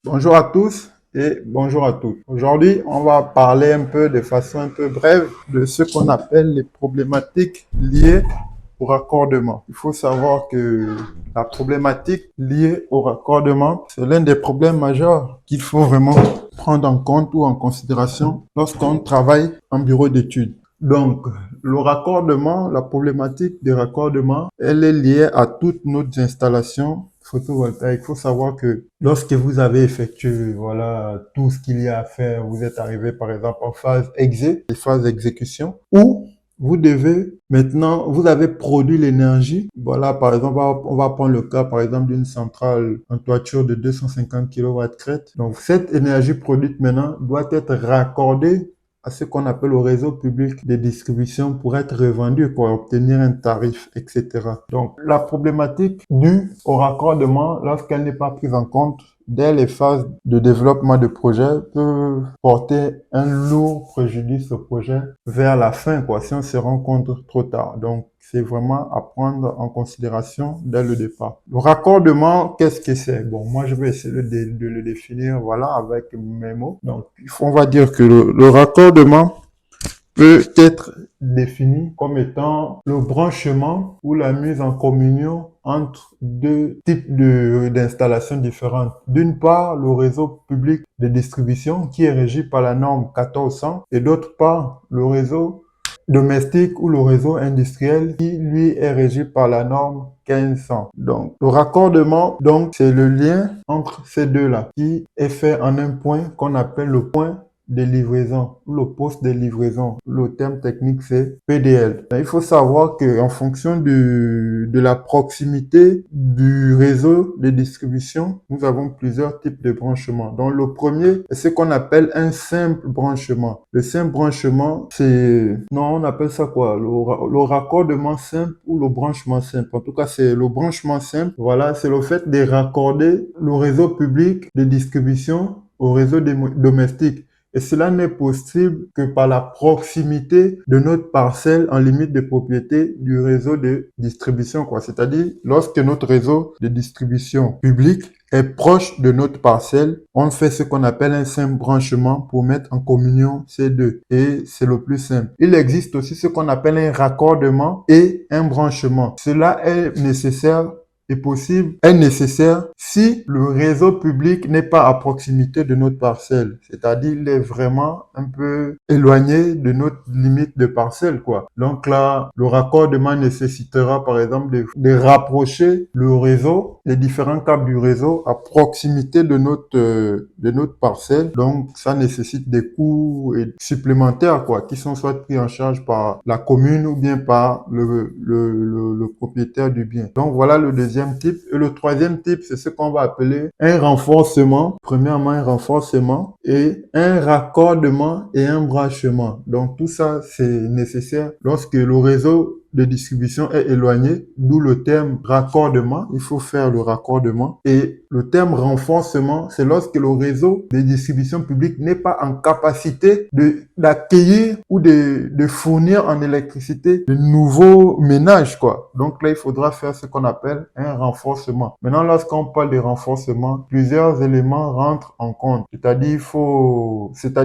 Bonjour à tous et bonjour à toutes. Aujourd'hui, on va parler un peu de façon un peu brève de ce qu'on appelle les problématiques liées au raccordement. Il faut savoir que la problématique liée au raccordement, c'est l'un des problèmes majeurs qu'il faut vraiment prendre en compte ou en considération lorsqu'on travaille en bureau d'études. Donc, le raccordement, la problématique des raccordements, elle est liée à toutes nos installations photovoltaïques. Il faut savoir que lorsque vous avez effectué, voilà, tout ce qu'il y a à faire, vous êtes arrivé, par exemple, en phase exé, phase d'exécution, ou vous devez maintenant, vous avez produit l'énergie. Voilà, par exemple, on va prendre le cas, par exemple, d'une centrale en toiture de 250 kW crête. Donc, cette énergie produite maintenant doit être raccordée à ce qu'on appelle le réseau public de distribution pour être revendu, pour obtenir un tarif, etc. Donc, la problématique due au raccordement, lorsqu'elle n'est pas prise en compte dès les phases de développement de projet, peut porter un lourd préjudice au projet vers la fin, quoi, si on se rend compte trop tard. Donc, c'est vraiment à prendre en considération dès le départ. Le raccordement, qu'est-ce que c'est? Bon, moi, je vais essayer de le définir, voilà, avec mes mots. Donc, on va dire que le raccordement peut être défini comme étant le branchement ou la mise en communion entre deux types d'installations différentes. D'une part, le réseau public de distribution qui est régi par la norme 1400 et d'autre part, le réseau domestique ou le réseau industriel qui, lui, est régi par la norme 1500. Donc, le raccordement, donc, c'est le lien entre ces deux-là qui est fait en un point qu'on appelle le point de livraison ou le poste de livraison. Le terme technique, c'est PDL. Il faut savoir que en fonction de la proximité du réseau de distribution, nous avons plusieurs types de branchements. Donc, le premier est ce qu'on appelle un simple branchement. Le simple branchement, c'est, non, on appelle ça quoi? Le raccordement simple ou le branchement simple. En tout cas, c'est le branchement simple. Voilà, c'est le fait de raccorder le réseau public de distribution au réseau domestique. Et cela n'est possible que par la proximité de notre parcelle en limite de propriété du réseau de distribution, quoi. C'est-à-dire, lorsque notre réseau de distribution public est proche de notre parcelle, on fait ce qu'on appelle un simple branchement pour mettre en communion ces deux. Et c'est le plus simple. Il existe aussi ce qu'on appelle un raccordement et un branchement. Cela est nécessaire est nécessaire si le réseau public n'est pas à proximité de notre parcelle. C'est-à-dire, il est vraiment un peu éloigné de notre limite de parcelle, quoi. Donc là, le raccordement nécessitera, par exemple, de rapprocher le réseau, les différents câbles du réseau à proximité de notre parcelle. Donc, ça nécessite des coûts supplémentaires, quoi, qui sont soit pris en charge par la commune ou bien par le propriétaire du bien. Donc, voilà le deuxième type. Et le troisième type, c'est ce qu'on va appeler un renforcement. Premièrement, un renforcement et un raccordement et un branchement. Donc, tout ça, c'est nécessaire lorsque le réseau de distribution est éloigné, d'où le terme raccordement. Il faut faire le raccordement. Et le terme renforcement, c'est lorsque le réseau de distribution publique n'est pas en capacité d'accueillir ou de fournir en électricité de nouveaux ménages, quoi. Donc là, il faudra faire ce qu'on appelle un renforcement. Maintenant, lorsqu'on parle de renforcement, plusieurs éléments rentrent en compte. C'est-à-dire,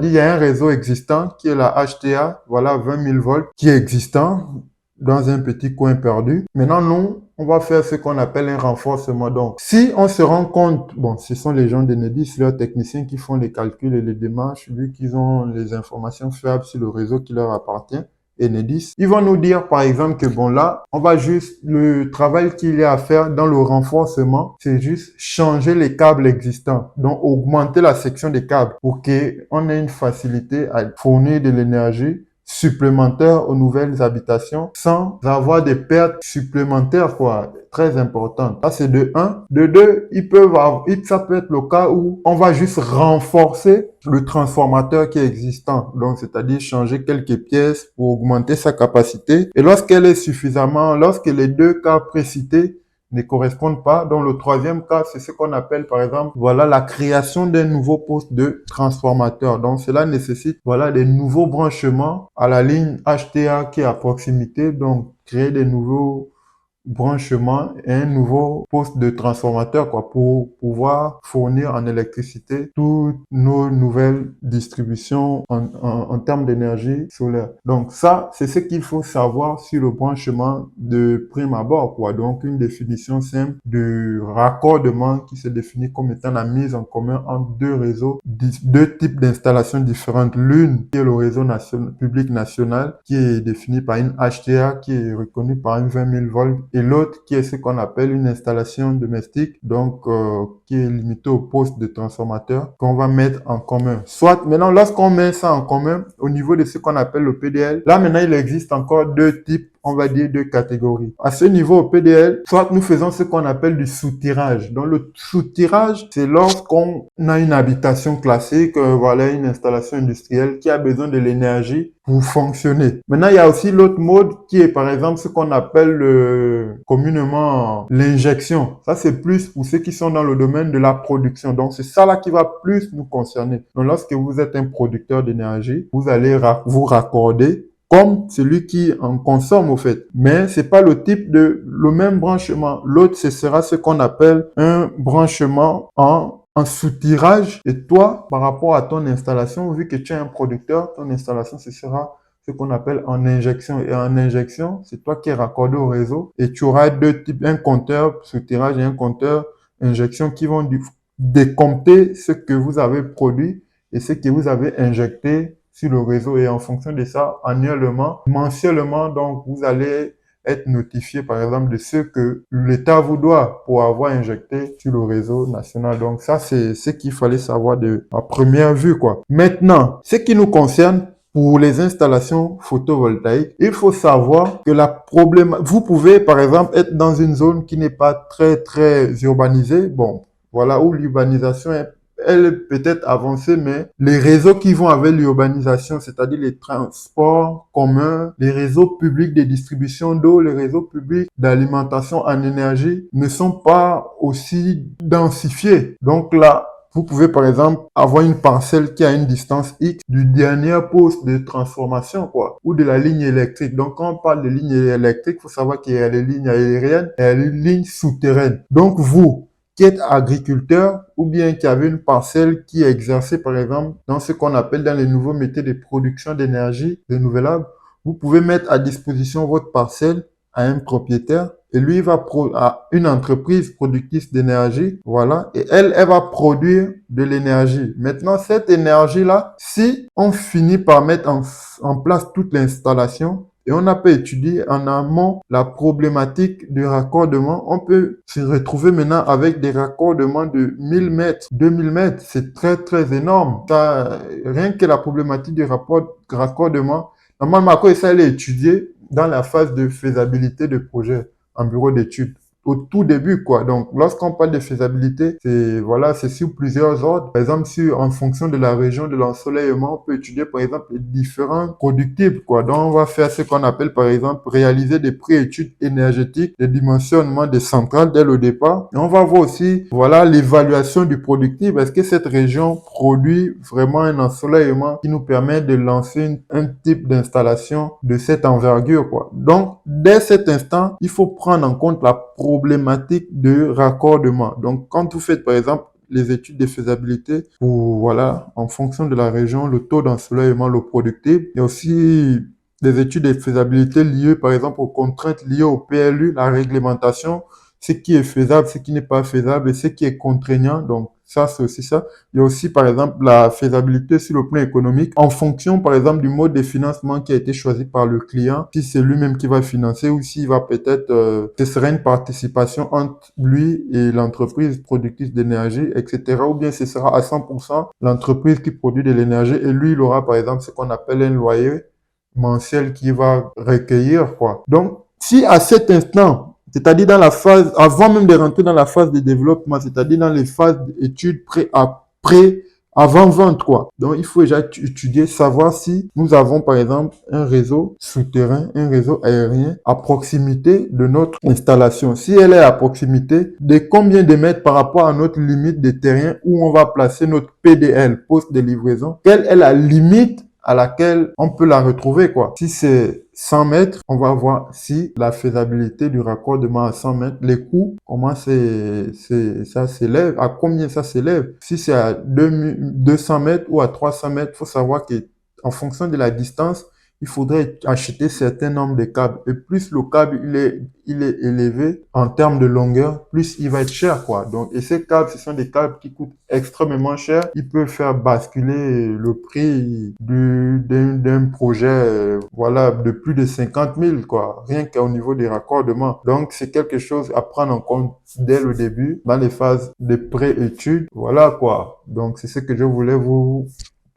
il y a un réseau existant qui est la HTA, voilà, 20 000 volts, qui est existant dans un petit coin perdu. Maintenant, nous, on va faire ce qu'on appelle un renforcement. Donc, si on se rend compte, bon, ce sont les gens d'Enedis, leurs techniciens qui font les calculs et les démarches, vu qu'ils ont les informations fiables sur le réseau qui leur appartient, Enedis, ils vont nous dire, par exemple, que bon, là, on va juste, le travail qu'il y a à faire dans le renforcement, c'est juste changer les câbles existants. Donc, augmenter la section des câbles pour qu'on ait une facilité à fournir de l'énergie supplémentaires aux nouvelles habitations sans avoir des pertes supplémentaires, quoi, très importantes. Ça, c'est de un. De deux, ça peut être le cas où on va juste renforcer le transformateur qui est existant. Donc, c'est-à-dire changer quelques pièces pour augmenter sa capacité. Et lorsque les deux cas précités ne correspondent pas. Donc, le troisième cas, c'est ce qu'on appelle, par exemple, voilà, la création d'un nouveau poste de transformateur. Donc, cela nécessite, voilà, des nouveaux branchements à la ligne HTA qui est à proximité. Donc, créer des nouveaux branchement et un nouveau poste de transformateur, quoi, pour pouvoir fournir en électricité toutes nos nouvelles distributions en termes d'énergie solaire. Donc ça, c'est ce qu'il faut savoir sur le branchement de prime abord, quoi. Donc une définition simple de raccordement qui se définit comme étant la mise en commun entre deux réseaux, deux types d'installations différentes. L'une qui est le réseau public national, qui est défini par une HTA qui est reconnue par une 20 000 volts, et l'autre qui est ce qu'on appelle une installation domestique, donc qui est limitée au poste de transformateur qu'on va mettre en commun. Soit maintenant, lorsqu'on met ça en commun au niveau de ce qu'on appelle le PDL, là maintenant il existe encore deux types, on va dire deux catégories. À ce niveau au PDL, soit nous faisons ce qu'on appelle du soutirage. Donc le soutirage, c'est lorsqu'on a une habitation classique, voilà, une installation industrielle qui a besoin de l'énergie pour fonctionner. Maintenant, il y a aussi l'autre mode qui est par exemple ce qu'on appelle communément l'injection. Ça, c'est plus pour ceux qui sont dans le domaine de la production. Donc, c'est ça là qui va plus nous concerner. Donc, lorsque vous êtes un producteur d'énergie, vous allez vous raccorder comme celui qui en consomme au fait. Mais c'est pas le même branchement. L'autre, ce sera ce qu'on appelle un branchement en soutirage. Et toi, par rapport à ton installation, vu que tu es un producteur, ton installation, ce sera ce qu'on appelle en injection. Et en injection, c'est toi qui es raccordé au réseau et tu auras deux types, un compteur soutirage et un compteur injection qui vont décompter ce que vous avez produit et ce que vous avez injecté sur le réseau. Et en fonction de ça, annuellement, mensuellement, donc vous allez être notifié, par exemple, de ce que l'État vous doit pour avoir injecté sur le réseau national. Donc ça, c'est ce qu'il fallait savoir à première vue, quoi. Maintenant, ce qui nous concerne, pour les installations photovoltaïques, il faut savoir que vous pouvez, par exemple, être dans une zone qui n'est pas très urbanisée. Bon, voilà, où l'urbanisation elle peut être avancée, mais les réseaux qui vont avec l'urbanisation, c'est-à-dire les transports communs, les réseaux publics de distribution d'eau, les réseaux publics d'alimentation en énergie ne sont pas aussi densifiés. Donc là, vous pouvez par exemple avoir une parcelle qui a une distance X du dernier poste de transformation, quoi, ou de la ligne électrique. Donc quand on parle de ligne électrique, il faut savoir qu'il y a les lignes aériennes et les lignes souterraines. Donc vous, qui êtes agriculteur ou bien qui avez une parcelle qui est exercée, par exemple, dans ce qu'on appelle dans les nouveaux métiers de production d'énergie renouvelable, vous pouvez mettre à disposition votre parcelle à un propriétaire et lui va à une entreprise productrice d'énergie, voilà, et elle va produire de l'énergie. Maintenant, cette énergie-là, si on finit par mettre en place toute l'installation, et on n'a pas étudié en amont la problématique du raccordement. On peut se retrouver maintenant avec des raccordements de 1000 mètres, 2000 mètres. C'est très énorme. Ça, rien que la problématique du raccordement, normalement, quand ça allait étudier dans la phase de faisabilité de projet en bureau d'études. Au tout début, quoi. Donc, lorsqu'on parle de faisabilité, c'est sur plusieurs ordres. Par exemple, en fonction de la région de l'ensoleillement, on peut étudier, par exemple, les différents productibles, quoi. Donc, on va faire ce qu'on appelle, par exemple, réaliser des pré-études énergétiques, des dimensionnements des centrales dès le départ. Et on va voir aussi, voilà, l'évaluation du productible. Est-ce que cette région produit vraiment un ensoleillement qui nous permet de lancer un type d'installation de cette envergure, quoi. Donc, dès cet instant, il faut prendre en compte la problématique de raccordement. Donc, quand vous faites, par exemple, les études de faisabilité pour, voilà, en fonction de la région, le taux d'ensoleillement, le productible, il y a aussi des études de faisabilité liées, par exemple, aux contraintes liées au PLU, la réglementation, ce qui est faisable, ce qui n'est pas faisable et ce qui est contraignant. Donc, ça, c'est aussi ça. Il y a aussi, par exemple, la faisabilité sur le plan économique en fonction, par exemple, du mode de financement qui a été choisi par le client. Si c'est lui-même qui va financer ou s'il va peut-être, ce serait une participation entre lui et l'entreprise productrice d'énergie, etc. Ou bien ce sera à 100% l'entreprise qui produit de l'énergie et lui, il aura, par exemple, ce qu'on appelle un loyer mensuel qui va recueillir, quoi. Donc, si à cet instant, c'est-à-dire dans la phase, avant même de rentrer dans la phase de développement, c'est-à-dire dans les phases d'études avant-vente, quoi. Donc, il faut déjà étudier, savoir si nous avons, par exemple, un réseau souterrain, un réseau aérien à proximité de notre installation. Si elle est à proximité, de combien de mètres par rapport à notre limite de terrain où on va placer notre PDL, poste de livraison, quelle est la limite à laquelle on peut la retrouver, quoi. Si c'est 100 mètres, on va voir si la faisabilité du raccordement à 100 mètres, les coûts, comment ça s'élève, à combien ça s'élève. Si c'est à 200 mètres ou à 300 mètres, il faut savoir que en fonction de la distance, il faudrait acheter certains nombres de câbles. Et plus le câble il est élevé en termes de longueur, plus il va être cher, quoi. Donc, et ces câbles, ce sont des câbles qui coûtent extrêmement cher. Ils peuvent faire basculer le prix d'un projet, voilà, de plus de 50 000, quoi. Rien qu'au niveau des raccordements. Donc, c'est quelque chose à prendre en compte dès le début, dans les phases de pré-études. Voilà, quoi. Donc, c'est ce que je voulais vous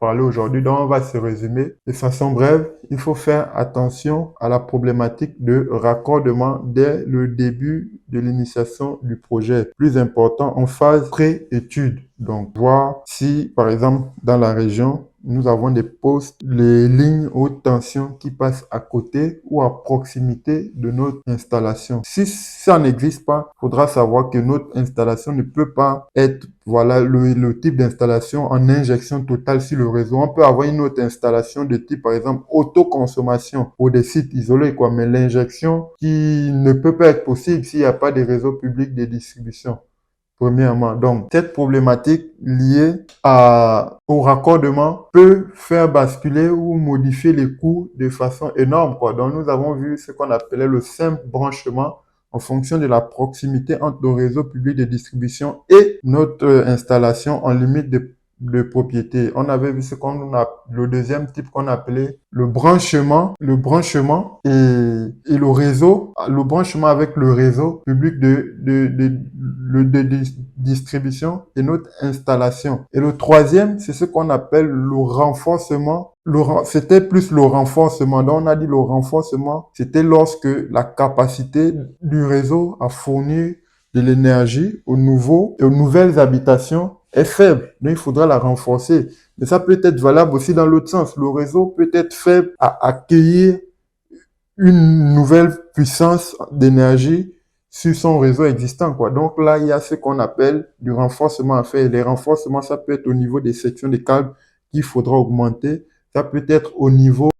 parler aujourd'hui. Donc, on va se résumer de façon brève. Il faut faire attention à la problématique de raccordement dès le début de l'initiation du projet. Plus important, en phase pré-étude. Donc, voir si, par exemple, dans la région, nous avons des postes, les lignes haute tension qui passent à côté ou à proximité de notre installation. Si ça n'existe pas, il faudra savoir que notre installation ne peut pas être, voilà, le type d'installation en injection totale sur le réseau. On peut avoir une autre installation de type, par exemple, autoconsommation pour des sites isolés, quoi, mais l'injection qui ne peut pas être possible s'il n'y a pas de réseau public de distribution. Premièrement, donc cette problématique liée au raccordement peut faire basculer ou modifier les coûts de façon énorme, quoi. Donc nous avons vu ce qu'on appelait le simple branchement en fonction de la proximité entre le réseau public de distribution et notre installation en limite de propriété. On avait vu ce qu'on a, le deuxième type qu'on appelait le branchement et le branchement avec le réseau public de distribution et notre installation. Et le troisième, c'est ce qu'on appelle le renforcement. C'était plus le renforcement. Donc, on a dit le renforcement, c'était lorsque la capacité du réseau à fournir de l'énergie aux nouvelles habitations est faible. Donc, il faudra la renforcer. Mais ça peut être valable aussi dans l'autre sens. Le réseau peut être faible à accueillir une nouvelle puissance d'énergie sur son réseau existant, quoi. Donc là, il y a ce qu'on appelle du renforcement à faire. Et les renforcements, ça peut être au niveau des sections des câbles qu'il faudra augmenter. Ça peut être au niveau